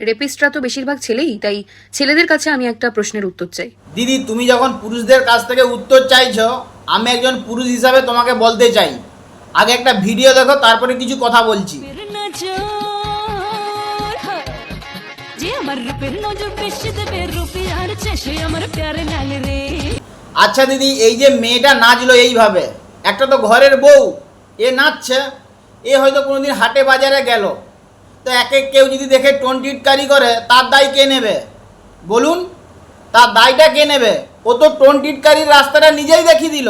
রেপিস্টরা তো বেশিরভাগ ছেলেই, তাই ছেলেদের কাছে আমি একটা প্রশ্নের উত্তর চাই। দিদি, তুমি যখন পুরুষদের কাছ থেকে উত্তর চাইছো, আমি একজন পুরুষ হিসাবে তোমাকে বলতে চাই, আগে একটা ভিডিও দেখো, তারপরে কিছু কথা বলছি। আচ্ছা দিদি, এই যে মেয়েটা নাচলো এইভাবে, একটা তো ঘরের বউ, এ নাচছে, এ হয়তো কোনোদিন হাটে বাজারে গেল, তো একে কেউ যদি দেখে টোনটিটকারি করে, তার দায় কে নেবে বলুন? তার দায়টা কে নেবে? ও তো টোনটিটকারির রাস্তাটা নিজেই দেখিয়ে দিল।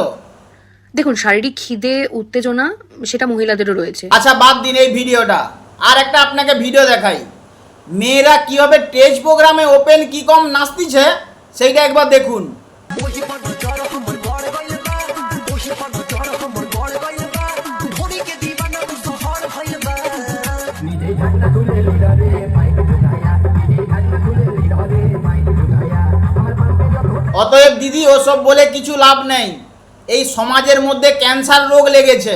দেখুন, শারীরিক খিদে উত্তেজনা সেটা মহিলাদেরও রয়েছে। আচ্ছা বাদ দিন এই ভিডিওটা, আর একটা আপনাকে ভিডিও দেখাই, মেয়েরা কিভাবে স্টেজ প্রোগ্রামে ওপেন কি কম নাচতিছে, সেইটা একবার দেখুন। অতএব দিদি, ওসব বলে কিছু লাভ নেই। এই সমাজের মধ্যে ক্যান্সার রোগ লেগেছে,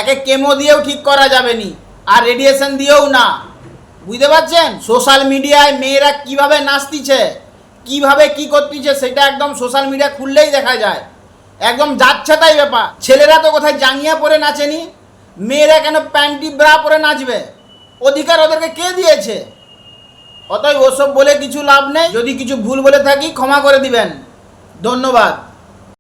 একে কেমো দিয়েও ঠিক করা যাবে নি, আর রেডিয়েশন দিয়েও না। বুঝতে পারছেন? সোশ্যাল মিডিয়ায় মেয়েরা কিভাবে নাচতিছে, কিভাবে কি করতেছে, সেটা একদম সোশ্যাল মিডিয়া খুললেই দেখা যায়। একদম যাচ্ছে তাই ব্যাপার। ছেলেরা তো কোথায় জাঙ্গিয়া পরে নাচেনি, মেয়েরা কেন প্যান্টি ব্রা পরে নাচবে? অধিকার ওদেরকে কে দিয়েছে? অতএব ওসব বলে কিছু লাভ নেই। যদি কিছু ভুল বলে থাকি ক্ষমা করে দিবেন। ধন্যবাদ।